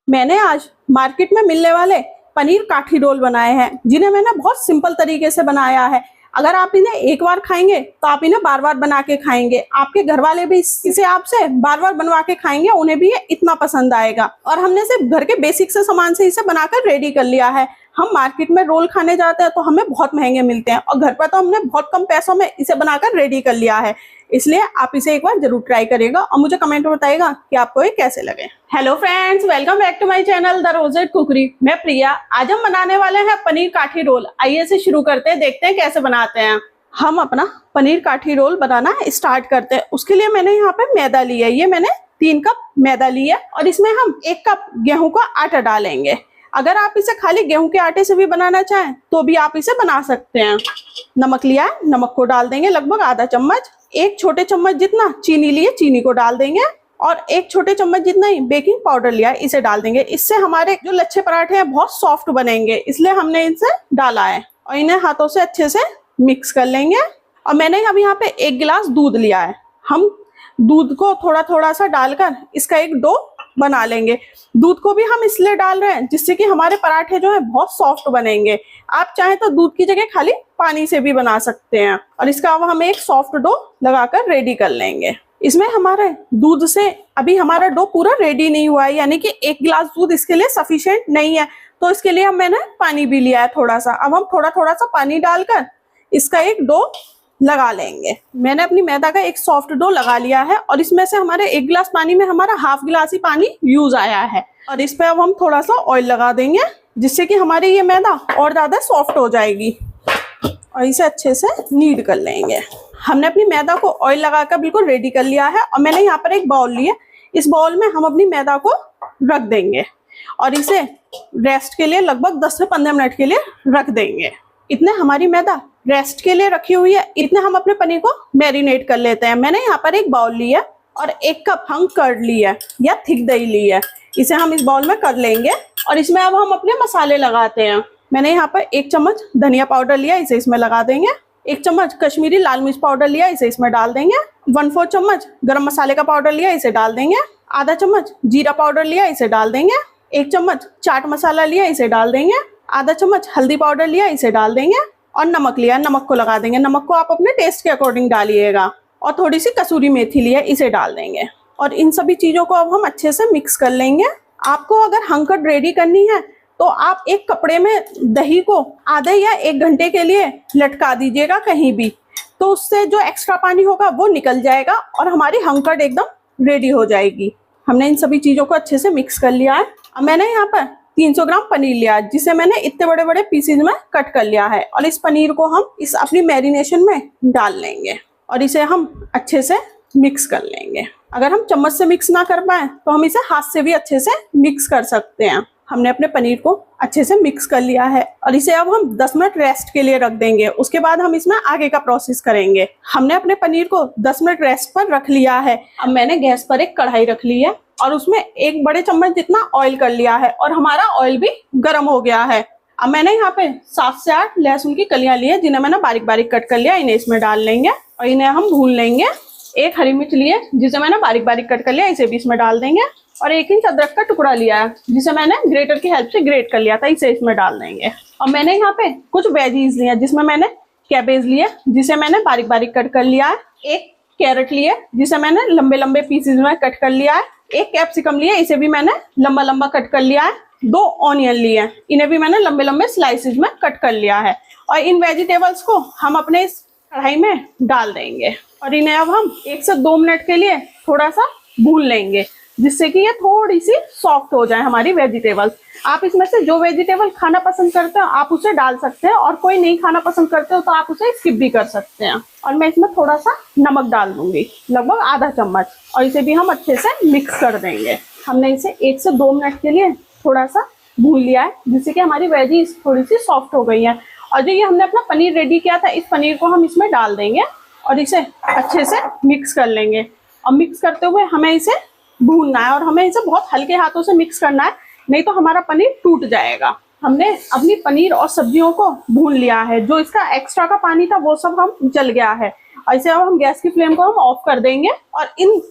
मैंने आज मार्केट में मिलने वाले पनीर काठी रोल बनाए हैं, जिन्हें मैंने बहुत सिंपल तरीके से बनाया है। अगर आप इन्हें एक बार खाएंगे तो आप इन्हें बार बार बना के खाएंगे। आपके घर वाले भी इसे आपसे बार बार बनवा के खाएंगे, उन्हें भी ये इतना पसंद आएगा। और हमने सिर्फ घर के बेसिक से सामान से इसे बनाकर रेडी कर लिया है। हम मार्केट में रोल खाने जाते हैं तो हमें बहुत महंगे मिलते हैं, और घर पर तो हमने बहुत कम पैसों में इसे बनाकर रेडी कर लिया है। इसलिए आप इसे एक बार जरूर ट्राई करिएगा और मुझे कमेंट में बताइएगा कि आपको ये कैसे लगे। Hello friends, welcome back to my channel the रोजेट कुकरी। मैं प्रिया। आज हम बनाने वाले हैं पनीर काठी रोल। आइए इसे शुरू करते हैं, देखते हैं कैसे बनाते हैं। हम अपना पनीर काठी रोल बनाना स्टार्ट करते हैं। उसके लिए मैंने यहाँ पे मैदा लिया है। ये मैंने 3 कप मैदा लिया और इसमें हम 1 कप गेहूं का आटा डालेंगे। अगर आप इसे खाली गेहूं के आटे से भी बनाना चाहें तो भी आप इसे बना सकते हैं। नमक लिया है, नमक को डाल देंगे लगभग आधा चम्मच। 1 छोटे चम्मच जितना चीनी लिए, चीनी को डाल देंगे। और 1 छोटे चम्मच जितना ही बेकिंग पाउडर लिया है, इसे डाल देंगे। इससे हमारे जो लच्छे पराठे हैं बहुत सॉफ्ट बनेंगे, इसलिए हमने इसे डाला है। और इन्हें हाथों से अच्छे से मिक्स कर लेंगे। और मैंने अब यहाँ पे 1 गिलास दूध लिया है। हम दूध को थोड़ा थोड़ा सा डालकर इसका एक डो बना लेंगे। दूध को भी हम इसलिए डाल रहे हैं जिससे कि हमारे पराठे जो है बहुत सॉफ्ट बनेंगे। आप चाहें तो दूध की जगह खाली पानी से भी बना सकते हैं। और इसका अब हम एक सॉफ्ट डो लगाकर रेडी कर लेंगे। इसमें हमारे दूध से अभी हमारा डो पूरा रेडी नहीं हुआ है, यानी कि 1 गिलास दूध इसके लिए सफिशिएंट नहीं है। तो इसके लिए मैंने पानी भी लिया है थोड़ा सा। अब हम थोड़ा थोड़ा सा पानी डालकर इसका एक डो लगा लेंगे। मैंने अपनी मैदा का एक सॉफ्ट डो लगा लिया है और इसमें से हमारे 1 गिलास पानी में हमारा हाफ गिलास ही पानी यूज आया है। और इस पे अब हम थोड़ा सा ऑयल लगा देंगे, जिससे कि हमारी ये मैदा और ज्यादा सॉफ्ट हो जाएगी। और इसे अच्छे से नीड कर लेंगे। हमने अपनी मैदा को ऑयल लगाकर बिल्कुल रेडी कर लिया है। और मैंने यहाँ पर एक बाउल लिया। इस बाउल में हम अपनी मैदा को रख देंगे और इसे रेस्ट के लिए लगभग 10 से 15 मिनट के लिए रख देंगे। इतने हमारी मैदा रेस्ट के लिए रखी हुई है, इतने हम अपने पनीर को मैरिनेट कर लेते हैं। मैंने यहाँ पर एक बाउल लिया और 1 कप हम कर्ड लिया या थिक दही ली है। इसे हम इस बाउल में कर लेंगे और इसमें अब हम अपने मसाले लगाते हैं। मैंने यहाँ पर 1 चम्मच धनिया पाउडर लिया, इसे इसमें लगा देंगे। 1 चम्मच कश्मीरी लाल मिर्च पाउडर लिया, इसे इसमें डाल देंगे। 1/4 चम्मच गरम मसाले का पाउडर लिया, इसे डाल देंगे। आधा चम्मच जीरा पाउडर लिया, इसे डाल देंगे। 1 चम्मच चाट मसाला लिया, इसे डाल देंगे। आधा चम्मच हल्दी पाउडर लिया, इसे डाल देंगे। और नमक लिया, नमक को लगा देंगे। नमक को आप अपने टेस्ट के अकॉर्डिंग डालिएगा। और थोड़ी सी कसूरी मेथी लिया, इसे डाल देंगे। और इन सभी चीजों को अब हम अच्छे से मिक्स कर लेंगे। आपको अगर हंकट रेडी करनी है तो आप एक कपड़े में दही को आधे या 1 घंटे के लिए लटका दीजिएगा कहीं भी, तो उससे जो एक्स्ट्रा पानी होगा वो निकल जाएगा और हमारी हंकट एकदम रेडी हो जाएगी। हमने इन सभी चीजों को अच्छे से मिक्स कर लिया है। अब मैंने यहाँ पर 300 ग्राम पनीर लिया, जिसे मैंने इतने बड़े बड़े पीसेज में कट कर लिया है। और इस पनीर को हम इस अपनी मैरिनेशन में डाल लेंगे और इसे हम अच्छे से मिक्स कर लेंगे। अगर हम चम्मच से मिक्स ना कर पाए तो हम इसे हाथ से भी अच्छे से मिक्स कर सकते हैं। हमने अपने पनीर को अच्छे से मिक्स कर लिया है और इसे अब हम 10 मिनट रेस्ट के लिए रख देंगे। उसके बाद हम इसमें आगे का प्रोसेस करेंगे। हमने अपने पनीर को 10 मिनट रेस्ट पर रख लिया है। अब मैंने गैस पर एक कढ़ाई रख ली है और उसमें 1 बड़े चम्मच जितना ऑयल कर लिया है और हमारा ऑयल भी गर्म हो गया है। अब मैंने यहाँ पे 7 से 8 लहसुन की कलियां ली है, जिन्हें मैंने बारीक बारीक कट कर लिया। इन्हें इसमें डाल लेंगे और इन्हें हम भून लेंगे। 1 हरी मिर्च लिए, जिसे मैंने बारीक बारीक कट कर लिया, इसे भी इसमें डाल देंगे। और 1 इंच अदरक का टुकड़ा लिया है, जिसे मैंने ग्रेटर की हेल्प से ग्रेट कर लिया था, इसे इसमें डाल देंगे। और मैंने यहाँ पे कुछ वेजीज लिया, जिसमें मैंने कैबेज लिए, जिसे मैंने बारीक बारीक कट कर लिया है। 1 कैरेट लिए, जिसे मैंने लंबे लंबे पीसेज में कट कर लिया है। 1 कैप्सिकम लिए, इसे भी मैंने लंबा लंबा कट कर लिया है। 2 ऑनियन लिए, इन्हें भी मैंने लंबे लंबे स्लाइसेज में कट कर लिया है। और इन वेजिटेबल्स को हम अपने इस कढ़ाई में डाल देंगे और इन्हें अब हम 1 से 2 मिनट के लिए थोड़ा सा भून लेंगे, जिससे कि ये थोड़ी सी सॉफ्ट हो जाए हमारी वेजिटेबल्स। आप इसमें से जो वेजिटेबल खाना पसंद करते हो आप उसे डाल सकते हैं, और कोई नहीं खाना पसंद करते हो तो आप उसे स्किप भी कर सकते हैं। और मैं इसमें थोड़ा सा नमक डाल दूंगी, लगभग आधा चम्मच। और इसे भी हम अच्छे से मिक्स कर देंगे। हमने इसे 1 से 2 मिनट के लिए थोड़ा सा भून लिया है, जिससे कि हमारी वेजीज थोड़ी सी सॉफ्ट हो गई है। और जो ये हमने अपना पनीर रेडी किया था, इस पनीर को हम इसमें डाल देंगे और इसे अच्छे से मिक्स कर लेंगे। और मिक्स करते हुए हमें इसे भूनना है और हमें इसे बहुत हल्के हाथों से मिक्स करना है, नहीं तो हमारा पनीर टूट जाएगा। हमने अपनी पनीर और सब्जियों को भून लिया है। जो इसका एक्स्ट्रा का पानी था वो सब हम जल गया है। ऐसे अब हम गैस की फ्लेम को हम ऑफ कर देंगे और इन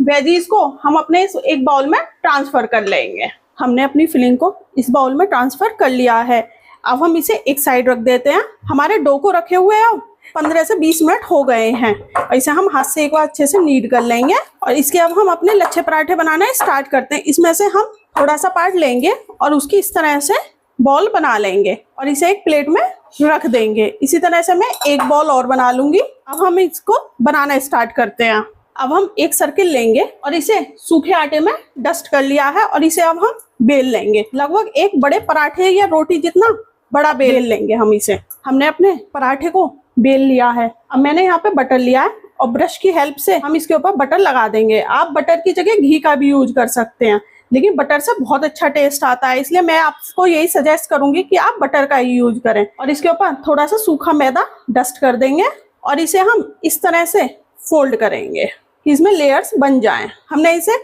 वेजीज को हम अपने एक बाउल में ट्रांसफर कर लेंगे। हमने अपनी फिलिंग को इस बाउल में ट्रांसफर कर लिया है। अब हम इसे एक साइड रख देते हैं। हमारे डो को रखे हुए अब 15 से 20 मिनट हो गए हैं। इसे हम हाथ से एक बार अच्छे से नीड कर लेंगे और इसके अब हम अपने लच्छे पराठे बनाना स्टार्ट करते हैं। इसमें से हम थोड़ा सा पार्ट लेंगे और उसकी इस तरह से बॉल बना लेंगे और इसे एक प्लेट में रख देंगे। इसी तरह से मैं एक बॉल और बना लूंगी। अब हम इसको बनाना स्टार्ट करते हैं। अब हम एक सर्किल लेंगे और इसे सूखे आटे में डस्ट कर लिया है और इसे अब हम बेल लेंगे। लगभग एक बड़े पराठे या रोटी जितना बड़ा बेल लेंगे हम इसे। हमने अपने पराठे को बेल लिया है। अब मैंने यहाँ पे बटर लिया है और ब्रश की हेल्प से हम इसके ऊपर बटर लगा देंगे। आप बटर की जगह घी का भी यूज कर सकते हैं, लेकिन बटर से बहुत अच्छा टेस्ट आता है, इसलिए मैं आपको यही सजेस्ट करूंगी कि आप बटर का ही यूज करें। और इसके ऊपर थोड़ा सा सूखा मैदा डस्ट कर देंगे और इसे हम इस तरह से फोल्ड करेंगे कि इसमें लेयर्स बन जाएं। हमने इसे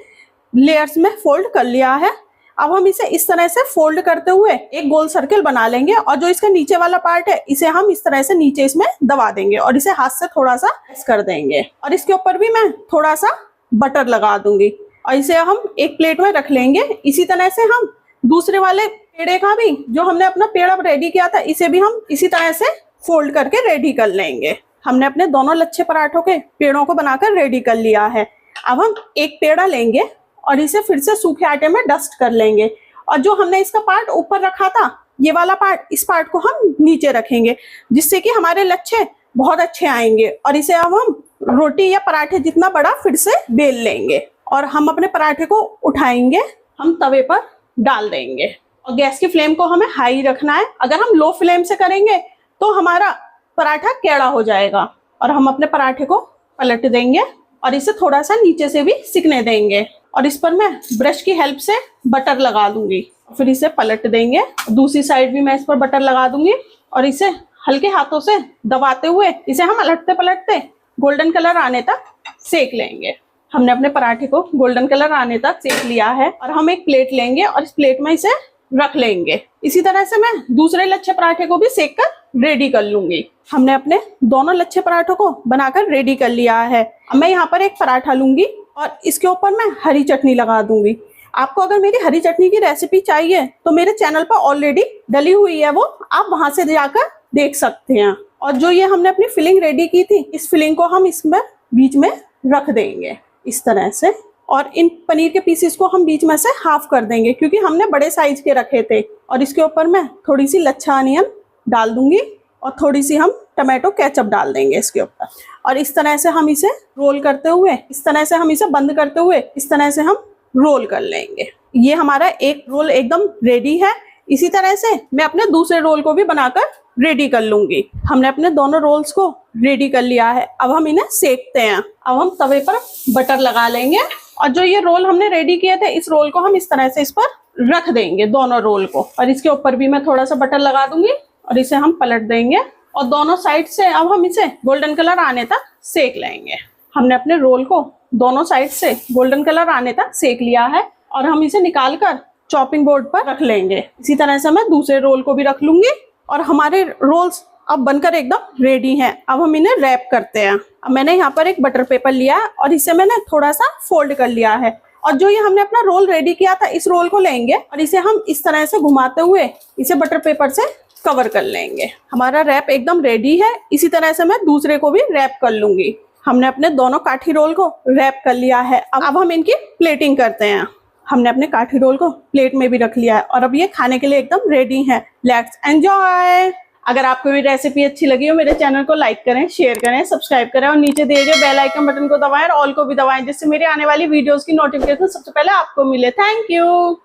लेयर्स में फोल्ड कर लिया है। अब हम इसे इस तरह से फोल्ड करते हुए एक गोल सर्किल बना लेंगे और जो इसका नीचे वाला पार्ट है इसे हम इस तरह से नीचे इसमें दबा देंगे और इसे हाथ से थोड़ा सा प्रेस कर देंगे और इसके ऊपर भी मैं थोड़ा सा बटर लगा दूंगी और इसे हम एक प्लेट में रख लेंगे। इसी तरह से हम दूसरे वाले पेड़े का भी, जो हमने अपना पेड़ अब रेडी किया था, इसे भी हम इसी तरह से फोल्ड करके रेडी कर लेंगे। हमने अपने दोनों लच्छे पराठों के पेड़ों को बनाकर रेडी कर लिया है। अब हम एक पेड़ा लेंगे और इसे फिर से सूखे आटे में डस्ट कर लेंगे और जो हमने इसका पार्ट ऊपर रखा था, ये वाला पार्ट, इस पार्ट को हम नीचे रखेंगे, जिससे कि हमारे लच्छे बहुत अच्छे आएंगे। और इसे अब हम रोटी या पराठे जितना बड़ा फिर से बेल लेंगे और हम अपने पराठे को उठाएंगे, हम तवे पर डाल देंगे और गैस की फ्लेम को हमें हाई रखना है। अगर हम लो फ्लेम से करेंगे तो हमारा पराठा टेढ़ा हो जाएगा। और हम अपने पराठे को पलट देंगे और इसे थोड़ा सा नीचे से भी सिकने देंगे और इस पर मैं ब्रश की हेल्प से बटर लगा दूंगी। फिर इसे पलट देंगे, दूसरी साइड भी मैं इस पर बटर लगा दूंगी और इसे हल्के हाथों से दबाते हुए इसे हम पलटते पलटते गोल्डन कलर आने तक सेक लेंगे। हमने अपने पराठे को गोल्डन कलर आने तक सेक लिया है और हम एक प्लेट लेंगे और इस प्लेट में इसे रख लेंगे। इसी तरह से मैं दूसरे लच्छे पराठे को भी सेक कर रेडी कर लूंगी। हमने अपने दोनों लच्छे पराठों को बनाकर रेडी कर लिया है। अब मैं यहाँ पर एक पराठा लूंगी और इसके ऊपर मैं हरी चटनी लगा दूंगी। आपको अगर मेरी हरी चटनी की रेसिपी चाहिए तो मेरे चैनल पर ऑलरेडी डली हुई है, वो आप वहां से जाकर देख सकते हैं। और जो ये हमने अपनी फिलिंग रेडी की थी, इस फिलिंग को हम इसमें बीच में रख देंगे इस तरह से और इन पनीर के पीसेस को हम बीच में से हाफ कर देंगे क्योंकि हमने बड़े साइज के रखे थे। और इसके ऊपर मैं थोड़ी सी लच्छा अनियन डाल दूंगी और थोड़ी सी हम टमाटो केचप डाल देंगे इसके ऊपर और इस तरह से हम इसे रोल करते हुए, इस तरह से हम इसे बंद करते हुए इस तरह से हम रोल कर लेंगे। ये हमारा एक रोल एकदम रेडी है। इसी तरह से मैं अपने दूसरे रोल को भी बनाकर रेडी कर लूंगी। हमने अपने दोनों रोल्स को रेडी कर लिया है। अब हम इन्हें सेकते हैं। अब हम तवे पर बटर लगा लेंगे और जो ये रोल हमने रेडी किए थे, इस रोल को हम इस तरह से इस पर रख देंगे, दोनों रोल को। और इसके ऊपर भी मैं थोड़ा सा बटर लगा दूंगी और इसे हम पलट देंगे और दोनों साइड से अब हम इसे गोल्डन कलर आने तक सेक लेंगे। हमने अपने रोल को दोनों साइड से गोल्डन कलर आने तक सेक लिया है और हम इसे निकाल कर चॉपिंग बोर्ड पर रख लेंगे। इसी तरह से मैं दूसरे रोल को भी रख लूंगी और हमारे रोल्स अब बनकर एकदम रेडी हैं। अब हम इन्हें रैप करते हैं। अब मैंने यहाँ पर एक बटर पेपर लिया है और इसे मैंने थोड़ा सा फोल्ड कर लिया है और जो ये हमने अपना रोल रेडी किया था, इस रोल को लेंगे और इसे हम इस तरह से घुमाते हुए इसे बटर पेपर से कवर कर लेंगे। हमारा रैप एकदम रेडी है। इसी तरह से मैं दूसरे को भी रैप कर लूंगी। हमने अपने दोनों काठी रोल को रैप कर लिया है। अब हम इनकी प्लेटिंग करते हैं। हमने अपने काठी रोल को प्लेट में भी रख लिया है और अब ये खाने के लिए एकदम रेडी है। Let's enjoy. अगर आपको मेरी रेसिपी अच्छी लगी हो, मेरे चैनल को लाइक करें, शेयर करें, सब्सक्राइब करें और नीचे दिए गए बेल आइकन बटन को दबाएं और ऑल को भी दबाएं, जिससे मेरी आने वाली वीडियोस की नोटिफिकेशन सबसे पहले आपको मिले। Thank you.